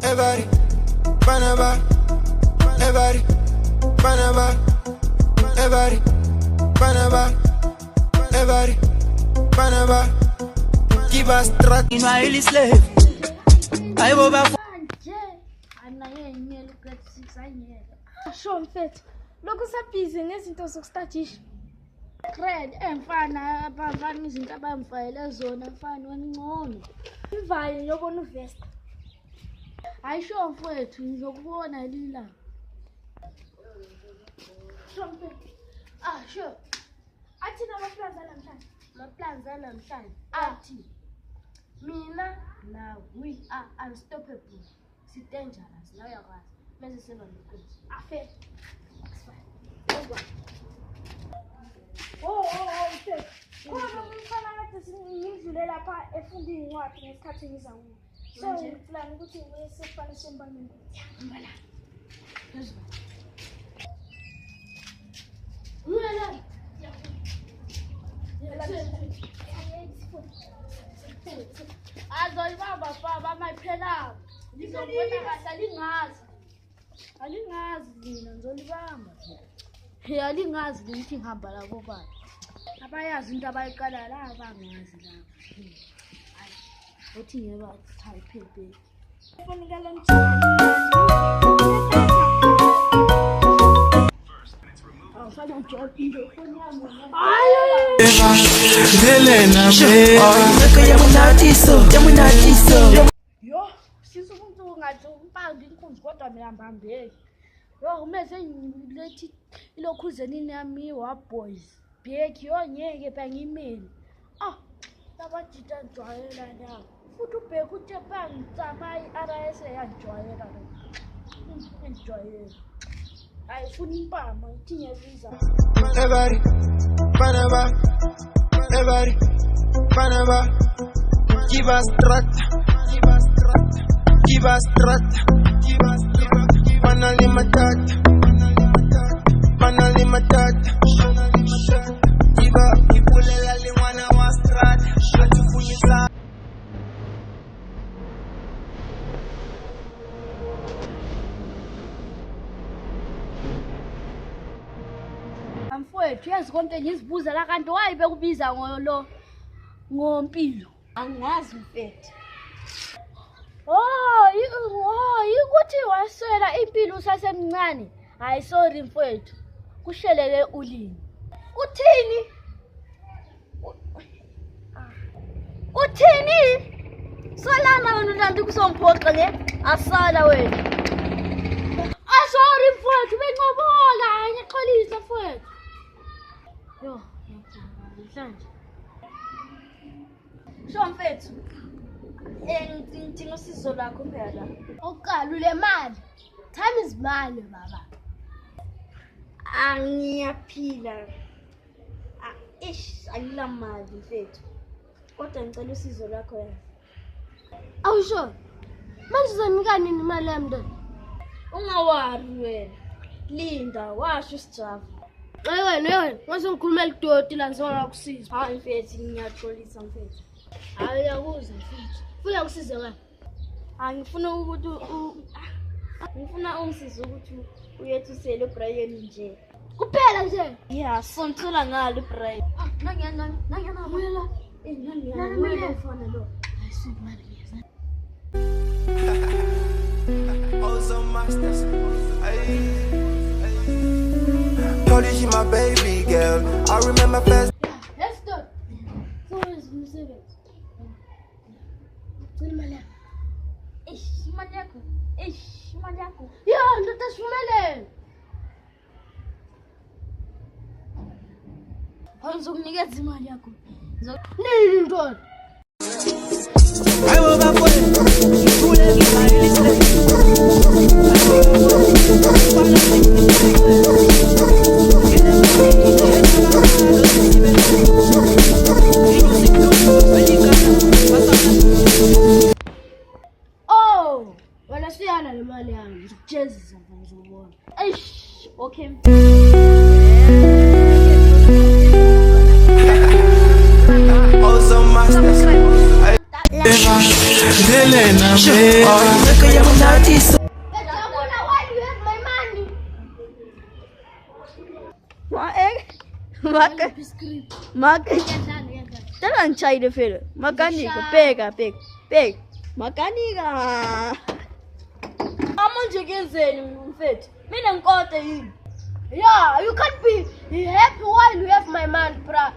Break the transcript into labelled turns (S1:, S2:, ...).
S1: everybody, Panama, everybody, Panama, everybody, Panama, everybody, Panama. Keep us track in my really slave. I over.
S2: Show mfethu lokho sabhizi nezinto zokustatisha grade emfana abafana izinto abamfayele zona mfana wangcono ivayo yobona uvesta hayi show mfethu ngizokubona lila show mfethu show athi amaplans namhlanje athi mina now we are unstoppable si dangerous now yakwazi mase seba nokuthi afe mfethu kodwa umfana kade singidlule lapha efunda incwadi ngesikhathi ngizakuwo so ngiplan ukuthi ngisefana sembameni ngibala azoyibamba baba mayiphela ngizobona kahle alingazi mina ngizolibamba alingazi ukuthi ngihamba la kubani abayazi into abayiqala la abangazi la hayi uthi ngeba type kufanele yo sisumuntu ngathi umpandi inkunzi kodwa mina mbambeki yo umese ngilethi ilokhuzeni nami wa boys bheki yo ngeke bangimeli tabajita njwayela la futhi ubheki uthe bangitsama iRS yanjwayela lo njwayela ayifuni impama ithinye visa
S1: Everybody, Panama, everybody, Panama. Give us track, give us track, Panali matata, Panali matata. Give up, ipulela limwana wa strata, atufunyisa.
S2: Mfowethu yazi konke ngizibuza la kanti wayibe kubiza ngompilo
S3: angazi mfethu
S2: ukuthi waswela impilo usasemncane hayi sorry mfowethu kushelele ulimi uthini solana wena ulanti kusomphoqa le asala wena sorry mfowethu benqobola ngixolisa mfowethu yo mhlanje
S3: show mfethu ngidinga usizo lakho phela
S2: oqala le mali time is money baba
S3: angiyaphila angila mali mfethu kodwa ngicela usizo lakho yena
S2: awusho manje uzonika nini imali yami nto
S3: ungawari wena linda washo isijavu
S2: wena ngase ngikhulumela idoti la ngizokusiza
S3: hayi mfethu ngiyaxolisa mfethu
S2: hayi yakuza mfethu funa ukusiza ngani
S3: ngifuna ukuthi ngifuna ungisize ukuthi uyethisele uBrian nje
S2: kuphela nje
S3: ya sontula ngalo uBrian
S2: nangiyana wela
S3: nangiyana ufana lo
S2: ayisumali
S1: Also masters. Told you she my baby girl. I remember first.
S2: let's go so is music Mala.
S3: imali yakho
S2: yo ndotashumelele Ngizokunikeza imali yakho nini ndoda
S1: I will back
S2: wala siyana le mali yami ngikujezisa ngizobona okay
S1: also masters. Delena, party so
S2: Bejabula while you have my money.
S3: Tala ngichayile phela. Makanika, bheka. Makanika. Amanje kenzeni mfethu? Mina ngikode yini?
S2: Yeah, you can't be happy while you have my money, bruh.